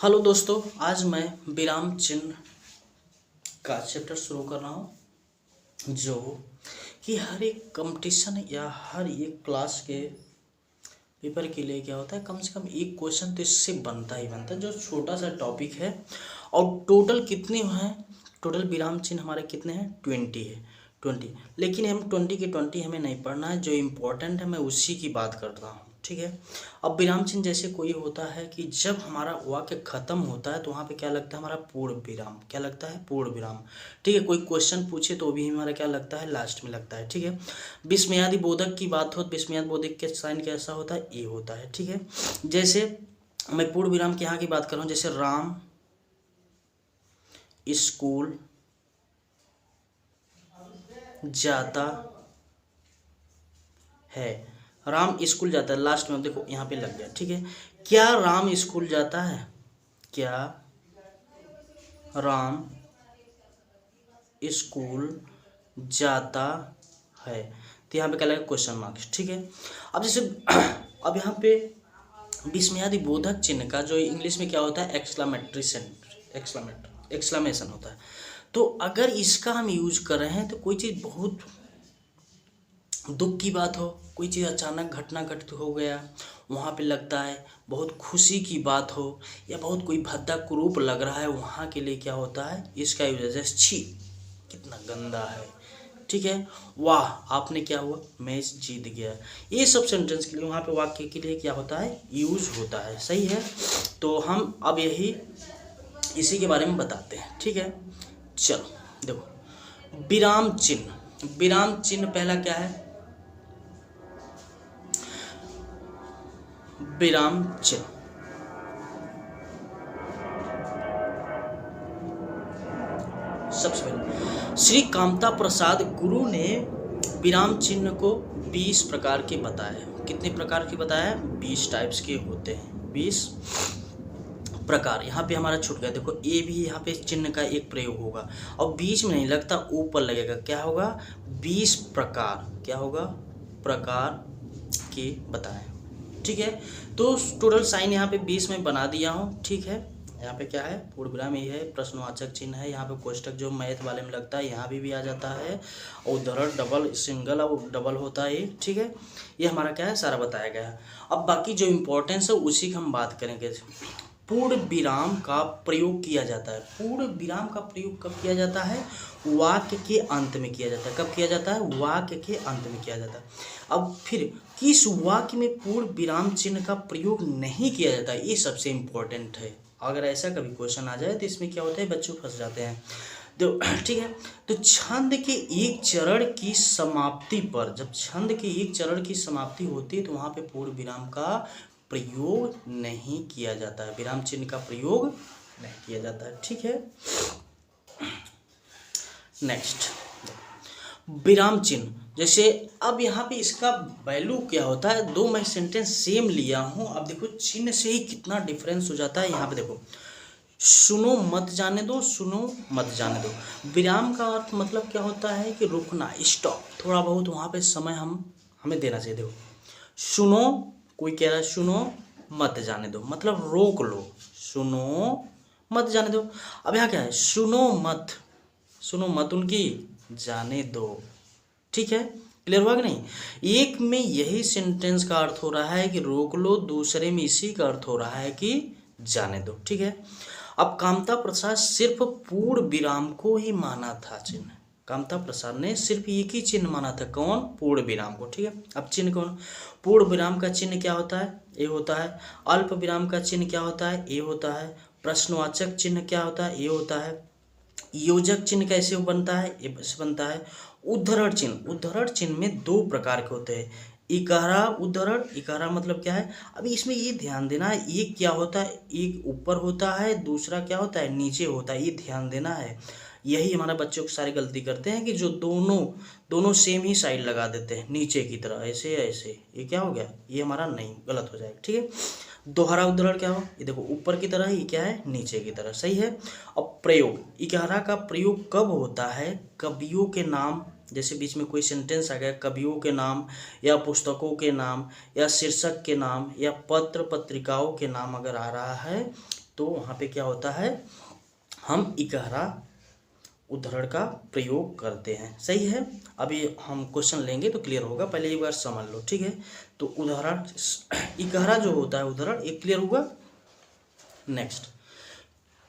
Hello दोस्तों, आज मैं विराम चिन्ह का चैप्टर शुरू कर रहा हूँ जो कि हर एक कंपटीशन या हर एक क्लास के पेपर के लिए क्या होता है, कम से कम एक क्वेश्चन तो इससे बनता ही बनता है। जो छोटा सा टॉपिक है और टोटल कितने हैं, टोटल विराम चिन्ह हमारे कितने हैं, 20 है। 20, लेकिन हम 20 के 20 हमें नहीं पढ़ना है। जो इम्पोर्टेंट है मैं उसी की बात कर रहा हूँ, ठीक है। अब विराम चिन्ह जैसे कोई होता है कि जब हमारा वाक्य खत्म होता है तो वहाँ पे क्या लगता है, हमारा पूर्ण विराम। क्या लगता है, पूर्ण विराम, ठीक है। कोई क्वेश्चन पूछे तो भी हमारा क्या लगता है, लास्ट में लगता है, ठीक है। विस्मयादि बोधक की बात हो तो विस्मयादि बोधक के साइन कैसा होता है, ए होता है, ठीक है। जैसे मैं पूर्ण विराम के यहाँ की बात कर रहा हूँ, जैसे राम स्कूल जाता है, राम स्कूल जाता है, लास्ट में देखो यहाँ पे लग गया, ठीक है। क्या राम स्कूल जाता है, क्या राम स्कूल जाता है, तो यहाँ पे क्या लगेगा, क्वेश्चन मार्क्स, ठीक है। अब जैसे अब यहाँ पे विस्मयादि बोधक चिन्ह का जो इंग्लिश में क्या होता है, एक्सक्लामेशन होता है। तो अगर इसका हम यूज कर रहे हैं तो कोई चीज़ बहुत दुख की बात हो, कोई चीज़ अचानक घटना घटित हो गया, वहाँ पे लगता है बहुत खुशी की बात हो, या बहुत कोई भद्दा कुरूप लग रहा है, वहाँ के लिए क्या होता है, इसका यूज है। जैसे छी कितना गंदा है, ठीक है। वाह आपने क्या हुआ, मैच जीत गया, ये सब सेंटेंस के लिए वहाँ पे वाक्य के लिए क्या होता है, यूज होता है, सही है। तो हम अब यही इसी के बारे में बताते हैं, ठीक है। चलो देखो, विराम चिन्ह, विराम चिन्ह पहला क्या है, विराम चिन्ह। सबसे पहले श्री कामता प्रसाद गुरु ने विराम चिन्ह को 20 प्रकार के बताए। कितने प्रकार के बताया, 20 टाइप्स के होते हैं, 20 प्रकार। यहाँ पे हमारा छूट गया, देखो ए भी यहाँ पे चिन्ह का एक प्रयोग होगा और बीच में नहीं लगता, ऊपर लगेगा, क्या होगा, 20 प्रकार, क्या होगा, प्रकार के बताए, ठीक है। तो टोटल साइन यहाँ पे 20 में बना दिया हूँ, ठीक है। यहाँ पे क्या है, पूर्ण विराम ये है, प्रश्नवाचक चिन्ह है, यहाँ पे कोष्टक जो मैथ वाले में लगता है यहाँ भी आ जाता है, और उद्धरण डबल सिंगल और डबल होता है ये, ठीक है। ये हमारा क्या है, सारा बताया गया है। अब बाकी जो इम्पोर्टेंस है उसी की हम बात करेंगे। पूर्ण विराम का प्रयोग किया जाता है, पूर्ण विराम का प्रयोग कब किया जाता है, वाक्य के अंत में किया जाता है। कब किया जाता है, वाक्य के अंत में किया जाता है। अब फिर किस वाक्य में पूर्ण विराम चिन्ह का प्रयोग नहीं किया जाता है, ये सबसे इम्पोर्टेंट है। अगर ऐसा कभी क्वेश्चन आ जाए तो इसमें क्या होता है, बच्चों फंस जाते हैं। तो ठीक है, तो छंद के एक चरण की समाप्ति पर, जब छंद के एक चरण की समाप्ति होती है तो वहाँ पे पूर्ण विराम का प्रयोग नहीं किया जाता है, विराम चिन्ह का प्रयोग नहीं किया जाता है, ठीक है। नेक्स्ट विराम चिन्ह, जैसे अब यहाँ पे इसका वैल्यू क्या होता है, दो मैं सेंटेंस सेम लिया हूँ, अब देखो चिन्ह से ही कितना डिफरेंस हो जाता है। यहाँ पे देखो, सुनो मत जाने दो, सुनो मत जाने दो। विराम का अर्थ मतलब क्या होता है कि रुकना, स्टॉप, थोड़ा बहुत वहाँ पे समय हमें देना चाहिए। देखो सुनो, कोई कह रहा है सुनो मत जाने दो, मतलब रोक लो, सुनो मत जाने दो। अब यहाँ क्या है, सुनो मत, सुनो मत उनकी, जाने दो, ठीक है। क्लियर हुआ कि नहीं। एक में यही सेंटेंस का अर्थ हो रहा है कि रोक लो, दूसरे में इसी का अर्थ हो रहा है कि जाने दो, ठीक है। अब कामता प्रसाद सिर्फ पूर्ण विराम को ही माना था चिन्ह, कामता प्रसाद ने सिर्फ एक ही चिन्ह माना था, कौन, पूर्ण विराम को, ठीक है। अब चिन्ह कौन, पूर्ण विराम का चिन्ह क्या होता है, ए होता है। अल्प विराम का चिन्ह क्या होता है, ए होता है। प्रश्नवाचक चिन्ह क्या होता है, ए होता है। योजक चिन्ह कैसे बनता है, ये बनता है। उद्धरण चिन्ह, उद्धरण चिन्ह में दो प्रकार के होते हैं, इकारा उद्धरण, इकारा मतलब क्या है, अभी इसमें ये ध्यान देना है, एक क्या होता है, एक ऊपर होता है, दूसरा क्या होता है, नीचे होता है, ये ध्यान देना है। यही हमारा बच्चों को सारी गलती करते हैं कि जो दोनों दोनों सेम ही साइड लगा देते हैं, नीचे की तरह, ऐसे ऐसे, ये क्या हो गया, ये हमारा नहीं, गलत हो जाएगा, ठीक है। दोहरा उद्धरण क्या हो, ये देखो ऊपर की तरह, ये क्या है, नीचे की तरह, सही है। अब प्रयोग, इकारा का प्रयोग कब होता है, कवियों के नाम, जैसे बीच में कोई सेंटेंस आ गया, कवियों के नाम या पुस्तकों के नाम या शीर्षक के नाम या पत्र पत्रिकाओं के नाम अगर आ रहा है तो वहाँ पे क्या होता है, हम इकहरा उद्धरण का प्रयोग करते हैं। सही है। अभी हम क्वेश्चन लेंगे तो क्लियर होगा, पहले एक बार समझ लो, ठीक है। तो उदाहरण इकहरा जो होता है उदाहरण, एक क्लियर हुआ। नेक्स्ट,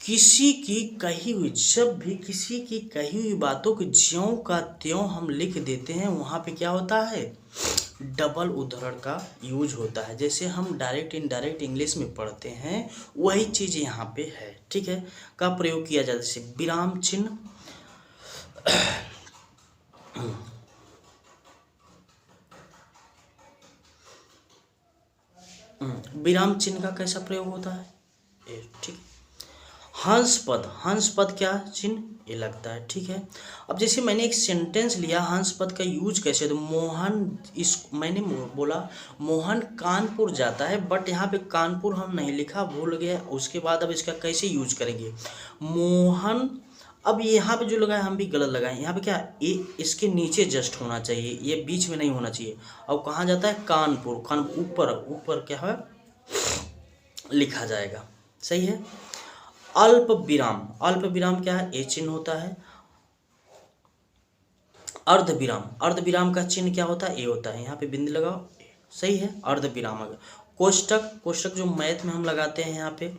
किसी की कही हुई, जब भी किसी की कही हुई बातों को ज्यों का त्यों हम लिख देते हैं, वहाँ पे क्या होता है, डबल उद्धरण का यूज होता है। जैसे हम डायरेक्ट इनडायरेक्ट इंग्लिश में पढ़ते हैं, वही चीज़ यहाँ पे है, ठीक है, का प्रयोग किया जाता है। जैसे विराम चिन्ह, विराम चिन्ह का कैसा प्रयोग होता है, ठीक। हंस पद, हंस पद क्या चिन्ह, ये लगता है, ठीक है। अब जैसे मैंने एक सेंटेंस लिया, हंस पद का यूज कैसे, तो मोहन, इस मैंने बोला मोहन कानपुर जाता है, बट यहाँ पे कानपुर हम नहीं लिखा, भूल गया, उसके बाद अब इसका कैसे यूज करेंगे, मोहन। अब यहाँ पे जो लगाए हम भी गलत लगाए, यहाँ पे क्या, ये इसके नीचे जस्ट होना चाहिए, ये बीच में नहीं होना चाहिए। अब कहाँ जाता है, कानपुर, कानपुर ऊपर, ऊपर क्या है लिखा जाएगा। सही है। अल्प विराम, अल्प विराम क्या है, ए चिन्ह होता है। अर्ध विराम, अर्ध विराम का चिन्ह क्या होता है, ए होता है, यहाँ पे बिंदु लगाओ। सही है, अर्ध विराम। कोष्टक, कोष्टक जो मैथ में हम लगाते हैं यहाँ पे,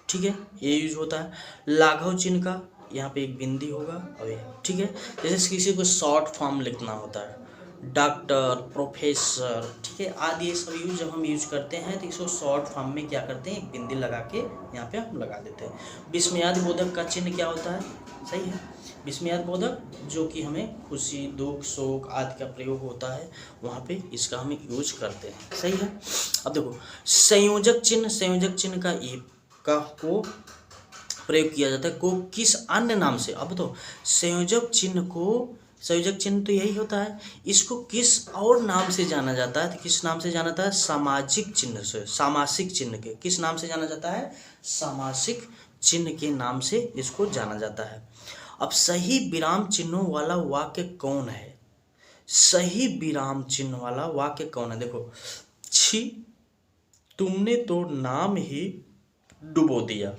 ठीक है, ये यूज होता है। लाघव चिन्ह का यहाँ पे एक बिंदी होगा, और ये, ठीक है। जैसे किसी को शॉर्ट फॉर्म लिखना होता है, डॉक्टर, प्रोफेसर, ठीक है, आदि ये सब यूज जब हम यूज करते हैं तो इसको शॉर्ट फॉर्म में क्या करते हैं, एक बिंदी लगा के यहाँ पे हम लगा देते हैं। विस्मयादि बोधक का चिन्ह क्या होता है, सही है, विस्मयादि बोधक, जो कि हमें खुशी, दुख, शोक आदि का प्रयोग होता है, वहाँ पे इसका हम यूज करते हैं। सही है। अब देखो संयोजक चिन्ह, संयोजक चिन्ह का ये का को प्रयोग किया जाता है, को किस अन्य नाम से। अब तो संयोजक चिन्ह को, संयोजक चिन्ह तो यही होता है, इसको किस और नाम से जाना जाता है, तो किस नाम से जाना जाता है, सामाजिक चिन्ह से, सामासिक चिन्ह के किस नाम से जाना जाता है, सामासिक चिन्ह के नाम से इसको जाना जाता है। अब सही विराम चिन्हों वाला वाक्य कौन है, सही विराम चिन्ह वाला वाक्य कौन है, देखो, छी तुमने तो नाम ही डुबो दिया,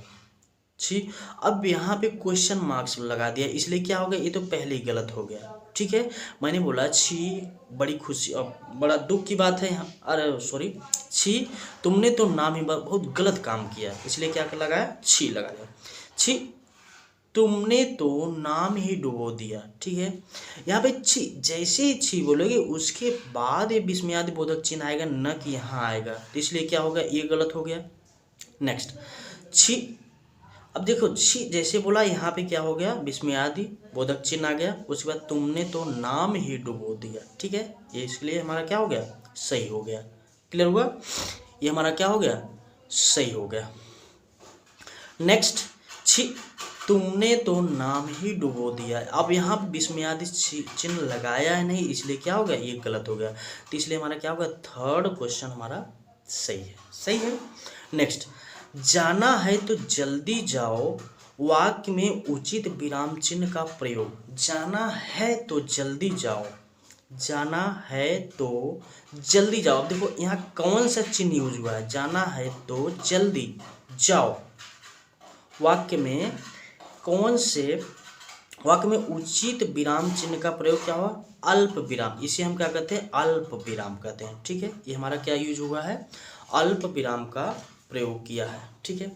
छी। अब यहाँ पे क्वेश्चन मार्क्स लगा दिया, इसलिए क्या हो गया, ये तो पहले ही गलत हो गया, ठीक है। मैंने बोला छी बड़ी खुशी, अब बड़ा दुख की बात है यहाँ, अरे सॉरी, छी तुमने तो नाम ही बहुत गलत काम किया, इसलिए क्या लगाया, छी लगा दिया। छी तुमने तो नाम ही डुबो दिया, ठीक है। यहाँ पे छी, जैसे ही छी बोलोगे उसके बाद ये विस्मयादि बोधक चिन्ह आएगा, न कि यहाँ आएगा, तो इसलिए क्या होगा, ये गलत हो गया। नेक्स्ट, छी, अब देखो छी जैसे बोला, यहाँ पे क्या हो गया, विस्मयादि बोधक चिन्ह आ गया, उसके बाद तुमने तो नाम ही डुबो दिया, ठीक है, ये इसलिए हमारा क्या हो गया, सही हो गया। क्लियर हुआ, ये हमारा क्या हो गया, सही हो गया। नेक्स्ट, छी तुमने तो नाम ही डुबो दिया, अब यहाँ विस्मयादि चिन्ह लगाया है नहीं, इसलिए क्या हो गया, ये गलत हो गया, तो इसलिए हमारा क्या होगा, थर्ड क्वेश्चन हमारा सही है। सही है। नेक्स्ट, जाना है तो जल्दी जाओ, वाक्य में उचित विराम चिन्ह का प्रयोग। जाना है तो जल्दी जाओ, जाना है तो जल्दी जाओ। अब देखो यहाँ कौन सा चिन्ह यूज हुआ है, जाना है तो जल्दी जाओ, वाक्य में कौन से, वाक्य में उचित विराम चिन्ह का प्रयोग क्या हुआ, अल्प विराम, इसे हम क्या कहते हैं, अल्प विराम कहते हैं, ठीक है। ये हमारा क्या यूज हुआ है, अल्प विराम का प्रयोग किया है, ठीक है।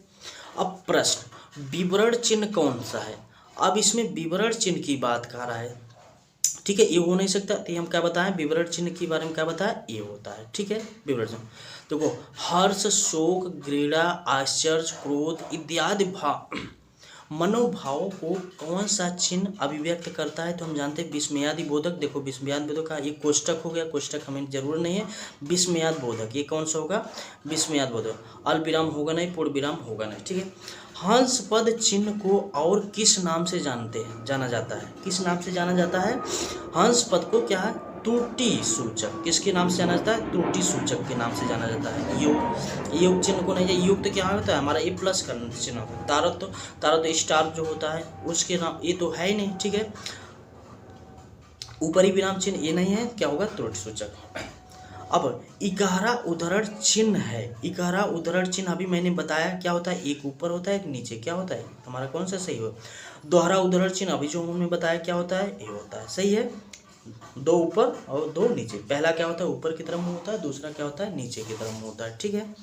अब प्रश्न, विवरण चिन्ह कौन सा है, अब इसमें विवरण चिन्ह की बात कर रहा है, ठीक है, ये हो नहीं सकता, तो हम क्या बताएं, विवरण चिन्ह के बारे में क्या बताएं, ये होता है, ठीक है, विवरण चिन्ह। देखो हर्ष, शोक, घृणा, आश्चर्य, क्रोध इत्यादि भाव, मनोभावों को कौन सा चिन्ह अभिव्यक्त करता है, तो हम जानते हैं विस्मयादि बोधक। देखो विस्मयादि बोधक का ये कोष्टक हो गया, कोष्टक हमें जरूर नहीं है, विस्मयादि बोधक, ये कौन सा होगा, विस्मयादि बोधक। अल्प विराम होगा नहीं, पूर्ण विराम होगा नहीं, ठीक है। हंस पद चिन्ह को और किस नाम से जानते हैं, जाना जाता है, किस नाम से जाना जाता है, हंस पद को क्या है, त्रुटि सूचक, किसके नाम से जाना जाता है, त्रुटि सूचक के नाम से जाना जाता है। योग, योग चिन्ह को नहीं, योग तो क्या होता है, हमारा ए प्लस का चिन्ह होता है। तारत तो स्टार जो होता है उसके नाम, ये तो है ही नहीं, ठीक है। ऊपरी विराम चिन्ह ये नहीं है, क्या होगा, त्रुटि सूचक। अब इकारा उद्धरण चिन्ह है। इकारा उद्धरण चिन्ह अभी मैंने बताया क्या होता है, एक ऊपर होता है एक नीचे, क्या होता है हमारा कौन सा सही हो। दोहरा उद्धरण चिन्ह अभी जो हमने बताया क्या होता है, ये होता है, सही है, दो ऊपर और दो नीचे। पहला क्या होता है, ऊपर की तरफ मुंह होता है, दूसरा क्या होता है, नीचे की तरफ मुंह होता है, ठीक है।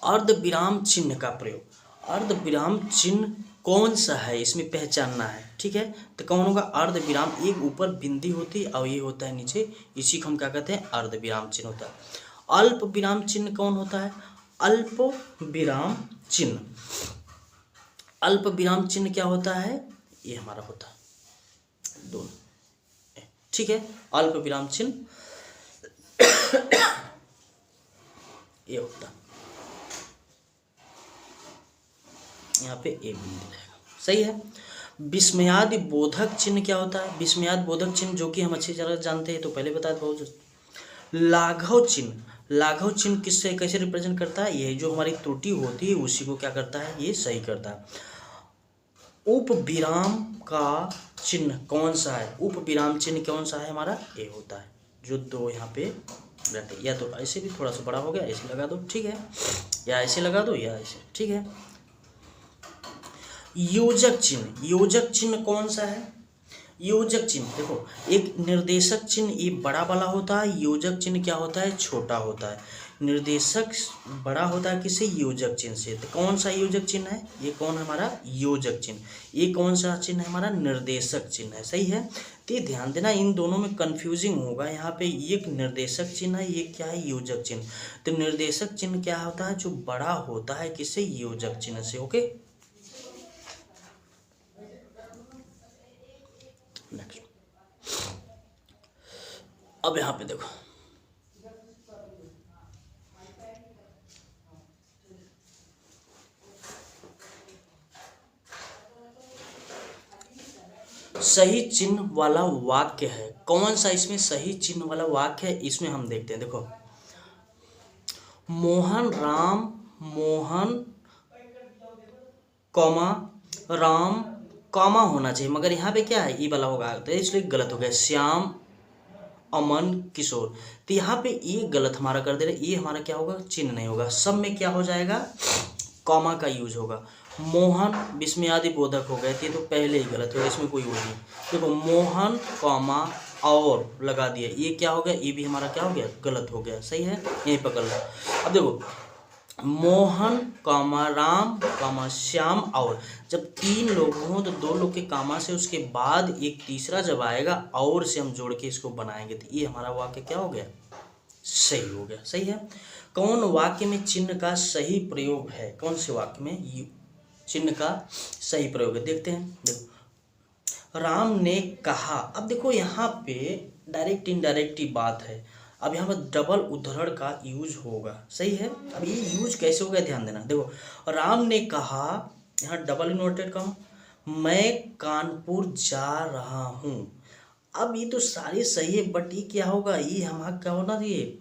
अर्ध विराम चिन्ह का प्रयोग, अर्ध विराम चिन्ह कौन सा है इसमें पहचानना है, ठीक है। तो कौन होगा, अर्ध विराम, एक ऊपर बिंदी होती है और ये होता है नीचे, इसी को हम क्या कहते हैं, अर्ध विराम चिन्ह होता है। अल्प विराम चिन्ह कौन होता है, अल्प विराम चिन्ह, अल्प विराम चिन्ह क्या होता है, ये हमारा होता है दोनों, ठीक है। अल्प विराम चिन्ह ये होता है, यहाँ पे ए बिंदु रहेगा, सही है। विस्मयादि बोधक चिन्ह क्या होता है, विस्मयादि बोधक चिन्ह जो कि हम अच्छी तरह जानते हैं, तो पहले बता दो। लाघव चिन्ह, लाघव चिन्ह किससे कैसे रिप्रेजेंट करता है, ये जो हमारी त्रुटि होती है उसी को क्या करता है, ये सही करता है। उप विराम का चिन्ह कौन सा है, उप विराम चिन्ह कौन सा है हमारा, ए होता है, जो दो यहाँ पे रहते, या तो ऐसे भी थोड़ा सा बड़ा हो गया ऐसे लगा दो, ठीक है, या ऐसे लगा दो या ऐसे, ठीक है। योजक चिन्ह, योजक चिन्ह कौन सा है, योजक चिन्ह देखो, एक निर्देशक चिन्ह ये बड़ा वाला होता है, योजक चिन्ह क्या होता है, छोटा होता है। निर्देशक बड़ा होता है किससे, योजक चिन्ह से। तो कौन सा योजक चिन्ह है, ये कौन है हमारा, योजक चिन्ह। ये कौन सा चिन्ह है हमारा, निर्देशक चिन्ह है, सही है। तो ये ध्यान देना, इन दोनों में कंफ्यूजिंग होगा, यहाँ पे एक निर्देशक चिन्ह है, ये क्या है, योजक चिन्ह। तो निर्देशक चिन्ह क्या होता है, जो बड़ा होता है किससे, योजक चिन्ह से, ओके। नेक्स्ट, अब यहाँ पे देखो, सही चिन्ह वाला वाक्य है, कौन सा इसमें सही चिन्ह वाला वाक्य है, इसमें हम देखते हैं। देखो, मोहन राम, मोहन कॉमा राम कॉमा होना चाहिए, मगर यहाँ पे क्या है, ई वाला होगा, तो इसलिए गलत हो गया। श्याम अमन किशोर, तो यहाँ पे ये गलत हमारा कर दे रहे, ये हमारा क्या होगा, चिन्ह नहीं होगा। सब में क्या हो जाएगा, कॉमा का यूज होगा। मोहन विस्मयादि बोधक हो गए थे, तो पहले ही गलत हो गया, इसमें कोई वो नहीं। देखो, मोहन कॉमा और लगा दिया, ये क्या हो गया, ये भी हमारा क्या हो गया, गलत हो गया, सही है, यहीं पकड़ लो। अब देखो, मोहन कॉमा राम कॉमा श्याम और, जब तीन लोग हों तो दो लोग के कामा से उसके बाद एक तीसरा जब आएगा और से हम जोड़ के इसको बनाएंगे, तो ये हमारा वाक्य क्या हो गया, सही हो गया, सही है। कौन वाक्य में चिन्ह का सही प्रयोग है, कौन से वाक्य में चिन्ह का सही प्रयोग है, देखते हैं। देखो, राम ने कहा, अब देखो यहाँ पे डायरेक्ट इनडायरेक्ट ही बात है, अब यहाँ पर डबल उद्धरण का यूज होगा, सही है। अब ये यूज कैसे होगा ध्यान देना। देखो, राम ने कहा, यहाँ डबल इन्वर्टेड कॉमा, मैं कानपुर जा रहा हूँ। अब ये तो सारी सही है, बट ये क्या होगा, ये हमारा क्या होना चाहिए,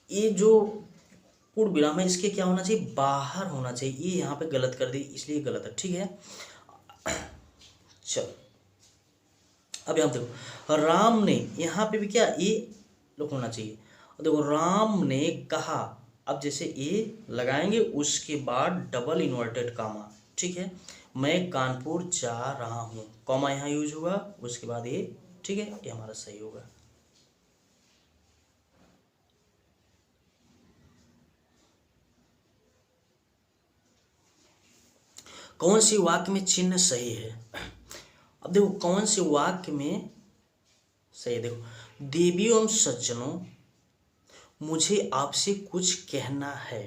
ये जो पूर्ण विराम है इसके क्या होना चाहिए, बाहर होना चाहिए, ये यहाँ पे गलत कर दी इसलिए गलत है, ठीक है। चलो, अब यहाँ देखो, राम ने, यहाँ पे भी क्या ये लोग होना चाहिए। देखो, राम ने कहा, अब जैसे ये लगाएंगे उसके बाद डबल इन्वर्टेड कॉमा, ठीक है, मैं कानपुर जा रहा हूँ, कॉमा यहाँ यूज होगा, उसके बाद ये, ठीक है, ये हमारा सही होगा। कौन सी वाक्य में चिन्ह सही है, अब देखो कौन से वाक्य में सही है। देखो, देवियों एवं सज्जनों, मुझे आपसे कुछ कहना है।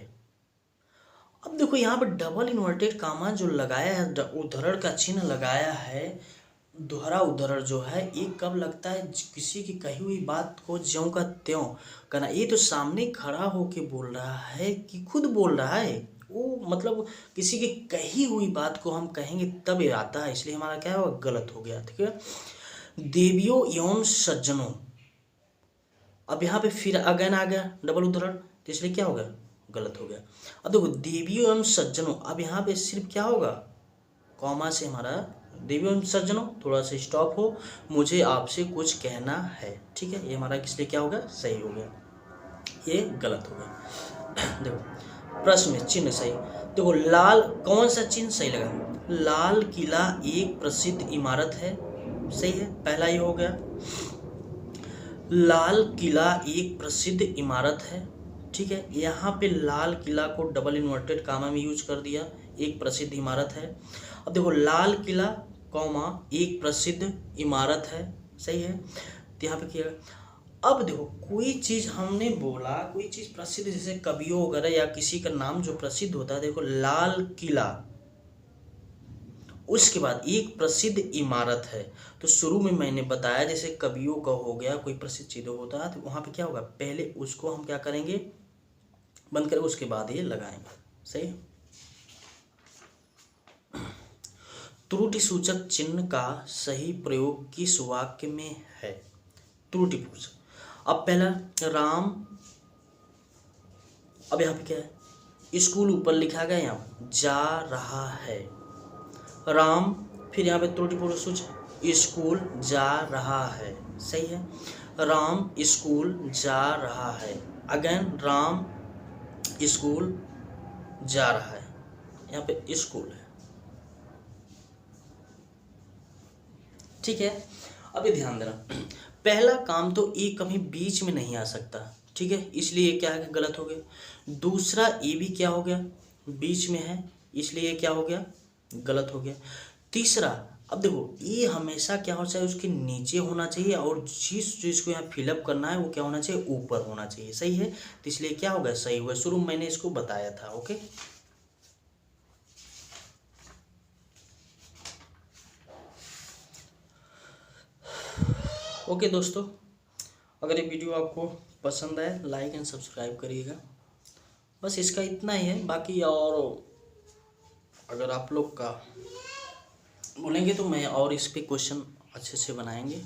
अब देखो यहाँ पर डबल इन्वर्टेड कॉमा जो लगाया है, उद्धरण का चिन्ह लगाया है, दोहरा उद्धरण जो है, ये कब लगता है, किसी की कही हुई बात को ज्यों का त्यों करना। ये तो सामने खड़ा होके बोल रहा है कि खुद बोल रहा है, वो मतलब किसी की कही हुई बात को हम कहेंगे तब ये आता है, इसलिए हमारा क्या है, गलत हो गया, ठीक है। देवियों एवं सज्जनों, अब यहाँ पे फिर अगेन आ गया डबल उद्धरण, तो इसलिए क्या हो गया, गलत हो गया। अब देखो, देवियों एवं सज्जनों, अब यहाँ पे सिर्फ क्या होगा, कॉमा से हमारा देवियों सज्जनों थोड़ा सा स्टॉप हो, मुझे आपसे कुछ कहना है। ठीक है, ये हमारा किस लिए क्या हो गया, सही हो गया, ये गलत हो गया। देखो प्रश्न में चिन्ह सही, देखो लाल, कौन सा चिन्ह सही लगा, लाल किला एक प्रसिद्ध इमारत है, सही है, पहला ये हो गया। लाल किला एक प्रसिद्ध इमारत है, ठीक है, यहाँ पे लाल किला को डबल इन्वर्टेड कामा में यूज कर दिया, एक प्रसिद्ध इमारत है। अब देखो लाल किला कॉमा एक प्रसिद्ध इमारत है, सही है, तो यहाँ पे क्या, अब देखो कोई चीज़ हमने बोला, कोई चीज़ प्रसिद्ध जैसे कवियों वगैरह या किसी का नाम जो प्रसिद्ध होता है, देखो लाल किला, उसके बाद एक प्रसिद्ध इमारत है, तो शुरू में मैंने बताया जैसे कवियों का हो गया, कोई प्रसिद्ध चीज़ होता है तो वहाँ पे क्या होगा, पहले उसको हम क्या करेंगे, बंद करें, उसके बाद ये लगाएंगे, सही। त्रुटि सूचक चिन्ह का सही प्रयोग किस वाक्य में है, त्रुटि सूचक। अब पहला राम, अब यहाँ पे क्या है, स्कूल ऊपर लिखा गया, यहाँ जा रहा है, राम, फिर यहाँ पे त्रुटिपूर्ण सूचक स्कूल जा रहा है, सही है, राम स्कूल जा रहा है, अगेन राम स्कूल जा रहा है, यहाँ पे स्कूल है, ठीक है। अब ये ध्यान देना, पहला काम तो ए कभी बीच में नहीं आ सकता, ठीक है, इसलिए ये क्या है, गलत हो गया। दूसरा ए भी क्या हो गया, बीच में है, इसलिए ये क्या हो गया, गलत हो गया। तीसरा, अब देखो ये हमेशा क्या होना चाहिए, उसके नीचे होना चाहिए, और जिस चीज़ को यहाँ फिलअप करना है वो क्या होना चाहिए, ऊपर होना चाहिए, सही है, तो इसलिए क्या होगा, सही होगा, शुरू में मैंने इसको बताया था। ओके, ओके दोस्तों, अगर ये वीडियो आपको पसंद आए लाइक एंड सब्सक्राइब करिएगा, बस इसका इतना ही है। बाकी और अगर आप लोग का बोलेंगे तो मैं और इस पे क्वेश्चन अच्छे से बनाएंगे।